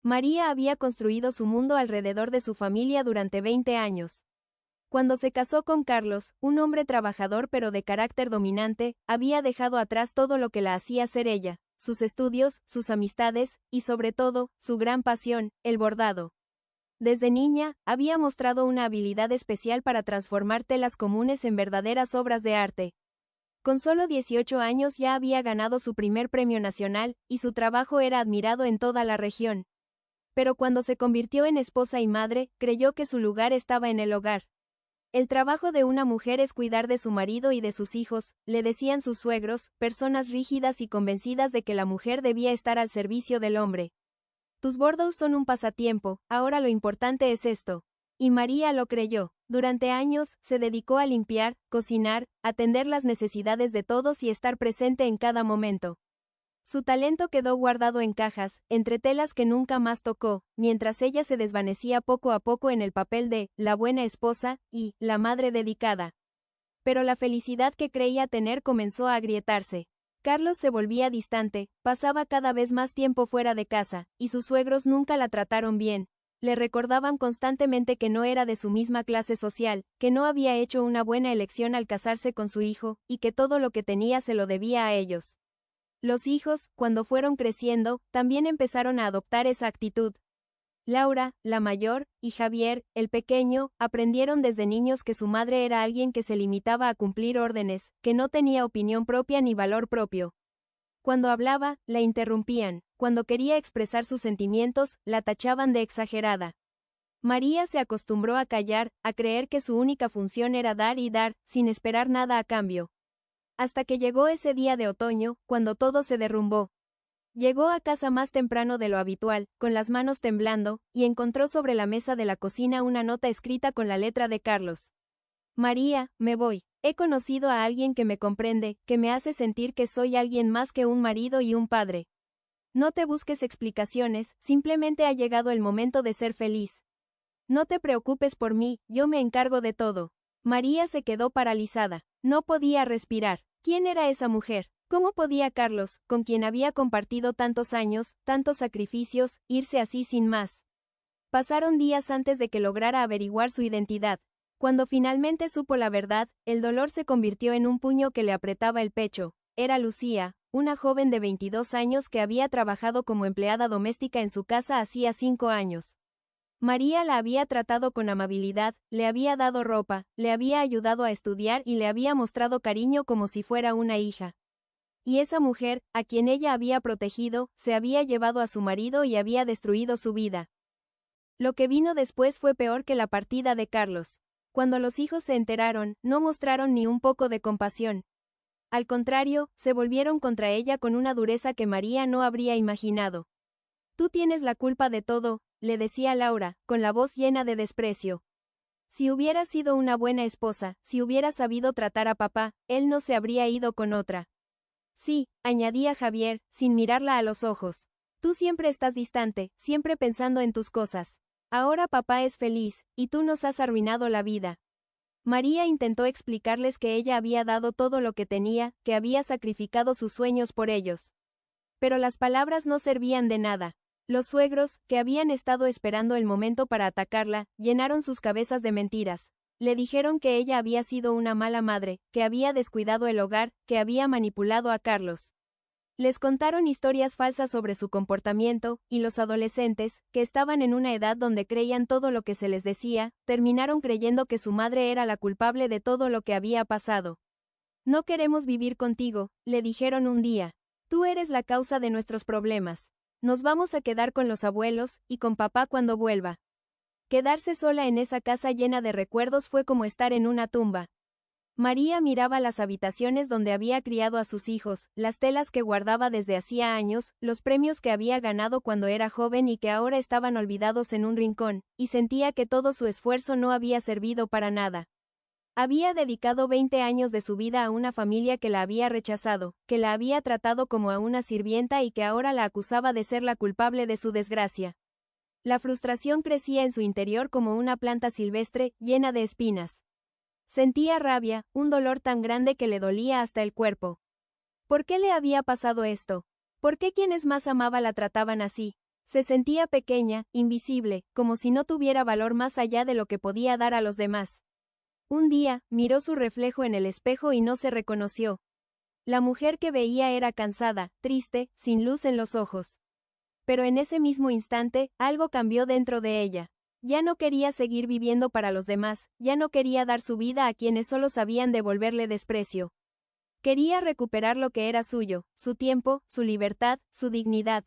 María había construido su mundo alrededor de su familia durante 20 años. Cuando se casó con Carlos, un hombre trabajador pero de carácter dominante, había dejado atrás todo lo que la hacía ser ella, sus estudios, sus amistades, y sobre todo, su gran pasión, el bordado. Desde niña, había mostrado una habilidad especial para transformar telas comunes en verdaderas obras de arte. Con solo 18 años ya había ganado su primer premio nacional, y su trabajo era admirado en toda la región. Pero cuando se convirtió en esposa y madre, creyó que su lugar estaba en el hogar. El trabajo de una mujer es cuidar de su marido y de sus hijos, le decían sus suegros, personas rígidas y convencidas de que la mujer debía estar al servicio del hombre. Tus bordos son un pasatiempo, ahora lo importante es esto. Y María lo creyó. Durante años, se dedicó a limpiar, cocinar, atender las necesidades de todos y estar presente en cada momento. Su talento quedó guardado en cajas, entre telas que nunca más tocó, mientras ella se desvanecía poco a poco en el papel de la buena esposa y la madre dedicada. Pero la felicidad que creía tener comenzó a agrietarse. Carlos se volvía distante, pasaba cada vez más tiempo fuera de casa, y sus suegros nunca la trataron bien. Le recordaban constantemente que no era de su misma clase social, que no había hecho una buena elección al casarse con su hijo, y que todo lo que tenía se lo debía a ellos. Los hijos, cuando fueron creciendo, también empezaron a adoptar esa actitud. Laura, la mayor, y Javier, el pequeño, aprendieron desde niños que su madre era alguien que se limitaba a cumplir órdenes, que no tenía opinión propia ni valor propio. Cuando hablaba, la interrumpían. Cuando quería expresar sus sentimientos, la tachaban de exagerada. María se acostumbró a callar, a creer que su única función era dar y dar, sin esperar nada a cambio. Hasta que llegó ese día de otoño, cuando todo se derrumbó. Llegó a casa más temprano de lo habitual, con las manos temblando, y encontró sobre la mesa de la cocina una nota escrita con la letra de Carlos. María, me voy. He conocido a alguien que me comprende, que me hace sentir que soy alguien más que un marido y un padre. No te busques explicaciones, simplemente ha llegado el momento de ser feliz. No te preocupes por mí, yo me encargo de todo. María se quedó paralizada. No podía respirar. ¿Quién era esa mujer? ¿Cómo podía Carlos, con quien había compartido tantos años, tantos sacrificios, irse así sin más? Pasaron días antes de que lograra averiguar su identidad. Cuando finalmente supo la verdad, el dolor se convirtió en un puño que le apretaba el pecho. Era Lucía, una joven de 22 años que había trabajado como empleada doméstica en su casa hacía 5 años. María la había tratado con amabilidad, le había dado ropa, le había ayudado a estudiar y le había mostrado cariño como si fuera una hija. Y esa mujer, a quien ella había protegido, se había llevado a su marido y había destruido su vida. Lo que vino después fue peor que la partida de Carlos. Cuando los hijos se enteraron, no mostraron ni un poco de compasión. Al contrario, se volvieron contra ella con una dureza que María no habría imaginado. Tú tienes la culpa de todo, le decía Laura, con la voz llena de desprecio. Si hubieras sido una buena esposa, si hubieras sabido tratar a papá, él no se habría ido con otra. Sí, añadía Javier, sin mirarla a los ojos. Tú siempre estás distante, siempre pensando en tus cosas. Ahora papá es feliz, y tú nos has arruinado la vida. María intentó explicarles que ella había dado todo lo que tenía, que había sacrificado sus sueños por ellos. Pero las palabras no servían de nada. Los suegros, que habían estado esperando el momento para atacarla, llenaron sus cabezas de mentiras. Le dijeron que ella había sido una mala madre, que había descuidado el hogar, que había manipulado a Carlos. Les contaron historias falsas sobre su comportamiento, y los adolescentes, que estaban en una edad donde creían todo lo que se les decía, terminaron creyendo que su madre era la culpable de todo lo que había pasado. No queremos vivir contigo, le dijeron un día. Tú eres la causa de nuestros problemas. Nos vamos a quedar con los abuelos, y con papá cuando vuelva. Quedarse sola en esa casa llena de recuerdos fue como estar en una tumba. María miraba las habitaciones donde había criado a sus hijos, las telas que guardaba desde hacía años, los premios que había ganado cuando era joven y que ahora estaban olvidados en un rincón, y sentía que todo su esfuerzo no había servido para nada. Había dedicado 20 años de su vida a una familia que la había rechazado, que la había tratado como a una sirvienta y que ahora la acusaba de ser la culpable de su desgracia. La frustración crecía en su interior como una planta silvestre, llena de espinas. Sentía rabia, un dolor tan grande que le dolía hasta el cuerpo. ¿Por qué le había pasado esto? ¿Por qué quienes más amaba la trataban así? Se sentía pequeña, invisible, como si no tuviera valor más allá de lo que podía dar a los demás. Un día, miró su reflejo en el espejo y no se reconoció. La mujer que veía era cansada, triste, sin luz en los ojos. Pero en ese mismo instante, algo cambió dentro de ella. Ya no quería seguir viviendo para los demás, ya no quería dar su vida a quienes solo sabían devolverle desprecio. Quería recuperar lo que era suyo, su tiempo, su libertad, su dignidad.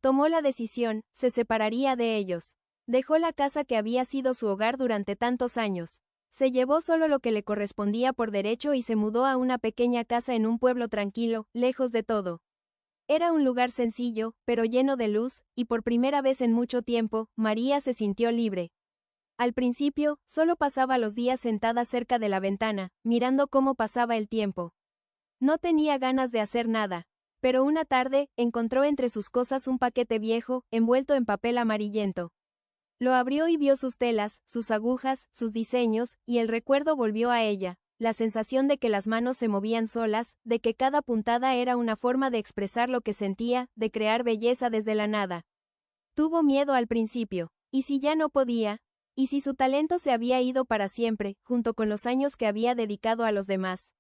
Tomó la decisión, se separaría de ellos. Dejó la casa que había sido su hogar durante tantos años. Se llevó solo lo que le correspondía por derecho y se mudó a una pequeña casa en un pueblo tranquilo, lejos de todo. Era un lugar sencillo, pero lleno de luz, y por primera vez en mucho tiempo, María se sintió libre. Al principio, solo pasaba los días sentada cerca de la ventana, mirando cómo pasaba el tiempo. No tenía ganas de hacer nada. Pero una tarde, encontró entre sus cosas un paquete viejo, envuelto en papel amarillento. Lo abrió y vio sus telas, sus agujas, sus diseños, y el recuerdo volvió a ella, la sensación de que las manos se movían solas, de que cada puntada era una forma de expresar lo que sentía, de crear belleza desde la nada. Tuvo miedo al principio. ¿Y si ya no podía? ¿Y si su talento se había ido para siempre, junto con los años que había dedicado a los demás?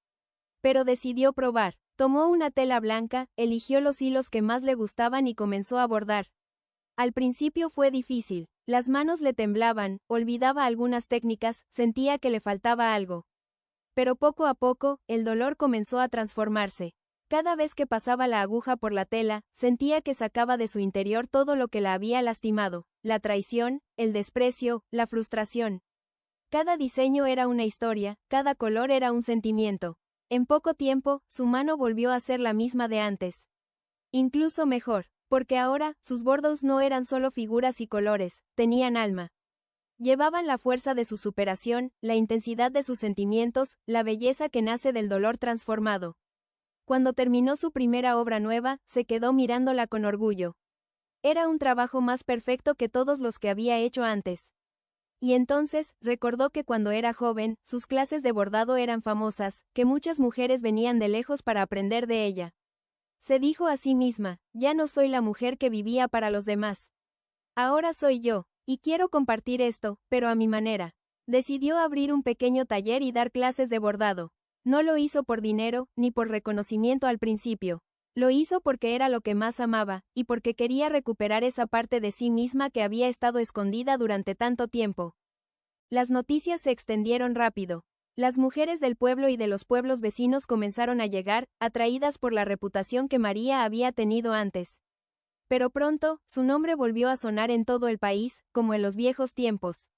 Pero decidió probar. Tomó una tela blanca, eligió los hilos que más le gustaban y comenzó a bordar. Al principio fue difícil. Las manos le temblaban, olvidaba algunas técnicas, sentía que le faltaba algo. Pero poco a poco, el dolor comenzó a transformarse. Cada vez que pasaba la aguja por la tela, sentía que sacaba de su interior todo lo que la había lastimado, la traición, el desprecio, la frustración. Cada diseño era una historia, cada color era un sentimiento. En poco tiempo, su mano volvió a ser la misma de antes. Incluso mejor. Porque ahora, sus bordos no eran solo figuras y colores, tenían alma. Llevaban la fuerza de su superación, la intensidad de sus sentimientos, la belleza que nace del dolor transformado. Cuando terminó su primera obra nueva, se quedó mirándola con orgullo. Era un trabajo más perfecto que todos los que había hecho antes. Y entonces, recordó que cuando era joven, sus clases de bordado eran famosas, que muchas mujeres venían de lejos para aprender de ella. Se dijo a sí misma, ya no soy la mujer que vivía para los demás. Ahora soy yo, y quiero compartir esto, pero a mi manera. Decidió abrir un pequeño taller y dar clases de bordado. No lo hizo por dinero, ni por reconocimiento al principio. Lo hizo porque era lo que más amaba, y porque quería recuperar esa parte de sí misma que había estado escondida durante tanto tiempo. Las noticias se extendieron rápido. Las mujeres del pueblo y de los pueblos vecinos comenzaron a llegar, atraídas por la reputación que María había tenido antes. Pero pronto, su nombre volvió a sonar en todo el país, como en los viejos tiempos.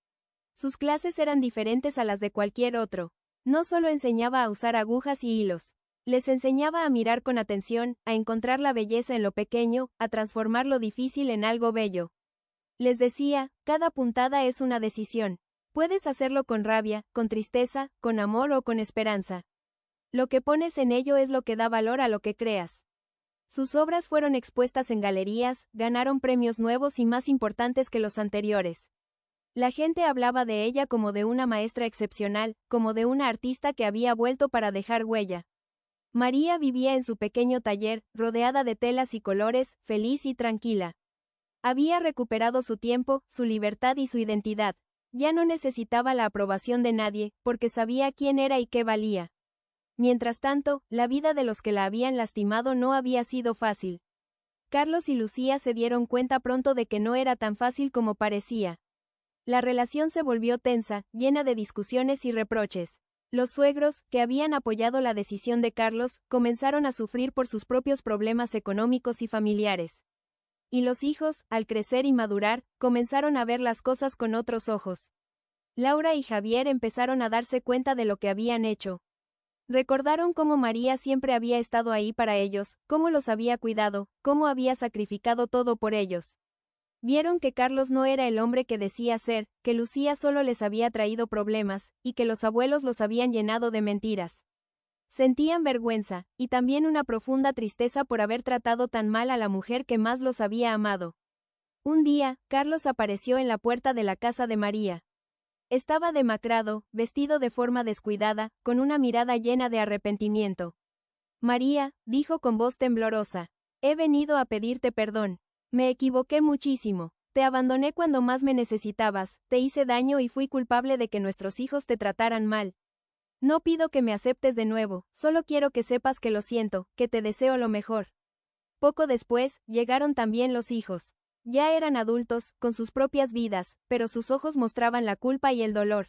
Sus clases eran diferentes a las de cualquier otro. No solo enseñaba a usar agujas y hilos. Les enseñaba a mirar con atención, a encontrar la belleza en lo pequeño, a transformar lo difícil en algo bello. Les decía, cada puntada es una decisión. Puedes hacerlo con rabia, con tristeza, con amor o con esperanza. Lo que pones en ello es lo que da valor a lo que creas. Sus obras fueron expuestas en galerías, ganaron premios nuevos y más importantes que los anteriores. La gente hablaba de ella como de una maestra excepcional, como de una artista que había vuelto para dejar huella. María vivía en su pequeño taller, rodeada de telas y colores, feliz y tranquila. Había recuperado su tiempo, su libertad y su identidad. Ya no necesitaba la aprobación de nadie, porque sabía quién era y qué valía. Mientras tanto, la vida de los que la habían lastimado no había sido fácil. Carlos y Lucía se dieron cuenta pronto de que no era tan fácil como parecía. La relación se volvió tensa, llena de discusiones y reproches. Los suegros, que habían apoyado la decisión de Carlos, comenzaron a sufrir por sus propios problemas económicos y familiares. Y los hijos, al crecer y madurar, comenzaron a ver las cosas con otros ojos. Laura y Javier empezaron a darse cuenta de lo que habían hecho. Recordaron cómo María siempre había estado ahí para ellos, cómo los había cuidado, cómo había sacrificado todo por ellos. Vieron que Carlos no era el hombre que decía ser, que Lucía solo les había traído problemas, y que los abuelos los habían llenado de mentiras. Sentían vergüenza, y también una profunda tristeza por haber tratado tan mal a la mujer que más los había amado. Un día, Carlos apareció en la puerta de la casa de María. Estaba demacrado, vestido de forma descuidada, con una mirada llena de arrepentimiento. María, dijo con voz temblorosa, he venido a pedirte perdón. Me equivoqué muchísimo. Te abandoné cuando más me necesitabas, te hice daño y fui culpable de que nuestros hijos te trataran mal. No pido que me aceptes de nuevo, solo quiero que sepas que lo siento, que te deseo lo mejor. Poco después, llegaron también los hijos. Ya eran adultos, con sus propias vidas, pero sus ojos mostraban la culpa y el dolor.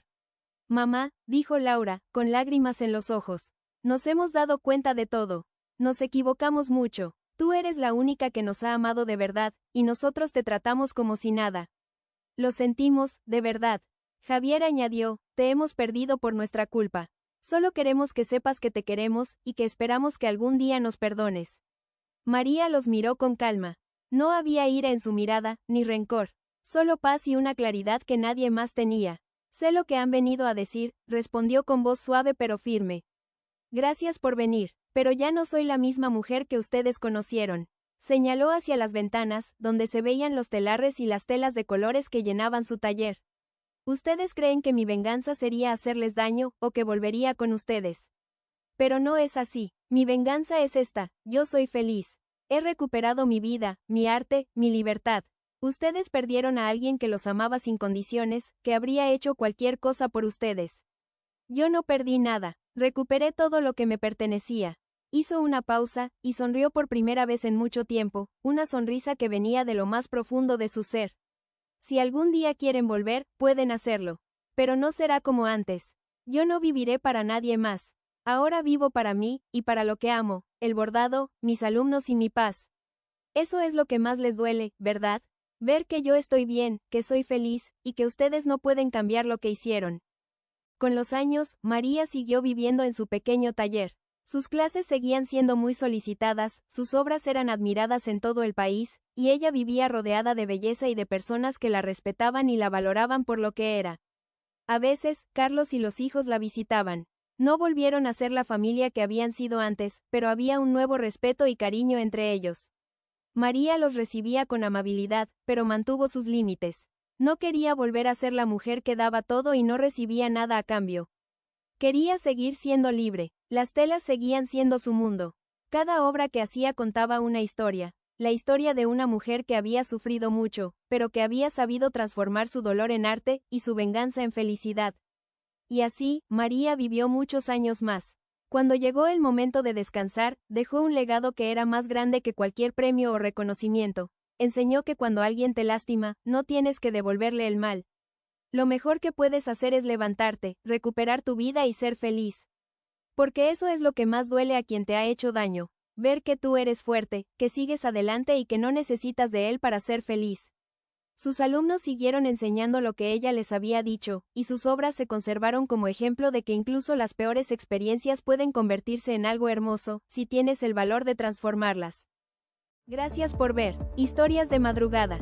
Mamá, dijo Laura, con lágrimas en los ojos. Nos hemos dado cuenta de todo. Nos equivocamos mucho. Tú eres la única que nos ha amado de verdad, y nosotros te tratamos como si nada. Lo sentimos, de verdad. Javier añadió, te hemos perdido por nuestra culpa. Solo queremos que sepas que te queremos, y que esperamos que algún día nos perdones. María los miró con calma. No había ira en su mirada, ni rencor. Solo paz y una claridad que nadie más tenía. Sé lo que han venido a decir, respondió con voz suave pero firme. Gracias por venir, pero ya no soy la misma mujer que ustedes conocieron. Señaló hacia las ventanas, donde se veían los telares y las telas de colores que llenaban su taller. Ustedes creen que mi venganza sería hacerles daño, o que volvería con ustedes. Pero no es así. Mi venganza es esta, yo soy feliz. He recuperado mi vida, mi arte, mi libertad. Ustedes perdieron a alguien que los amaba sin condiciones, que habría hecho cualquier cosa por ustedes. Yo no perdí nada, recuperé todo lo que me pertenecía. Hizo una pausa, y sonrió por primera vez en mucho tiempo, una sonrisa que venía de lo más profundo de su ser. Si algún día quieren volver, pueden hacerlo. Pero no será como antes. Yo no viviré para nadie más. Ahora vivo para mí, y para lo que amo, el bordado, mis alumnos y mi paz. Eso es lo que más les duele, ¿verdad? Ver que yo estoy bien, que soy feliz, y que ustedes no pueden cambiar lo que hicieron. Con los años, María siguió viviendo en su pequeño taller. Sus clases seguían siendo muy solicitadas, sus obras eran admiradas en todo el país, y ella vivía rodeada de belleza y de personas que la respetaban y la valoraban por lo que era. A veces, Carlos y los hijos la visitaban. No volvieron a ser la familia que habían sido antes, pero había un nuevo respeto y cariño entre ellos. María los recibía con amabilidad, pero mantuvo sus límites. No quería volver a ser la mujer que daba todo y no recibía nada a cambio. Quería seguir siendo libre. Las telas seguían siendo su mundo. Cada obra que hacía contaba una historia. La historia de una mujer que había sufrido mucho, pero que había sabido transformar su dolor en arte, y su venganza en felicidad. Y así, María vivió muchos años más. Cuando llegó el momento de descansar, dejó un legado que era más grande que cualquier premio o reconocimiento. Enseñó que cuando alguien te lastima, no tienes que devolverle el mal. Lo mejor que puedes hacer es levantarte, recuperar tu vida y ser feliz. Porque eso es lo que más duele a quien te ha hecho daño. Ver que tú eres fuerte, que sigues adelante y que no necesitas de él para ser feliz. Sus alumnos siguieron enseñando lo que ella les había dicho, y sus obras se conservaron como ejemplo de que incluso las peores experiencias pueden convertirse en algo hermoso, si tienes el valor de transformarlas. Gracias por ver Historias de Madrugada.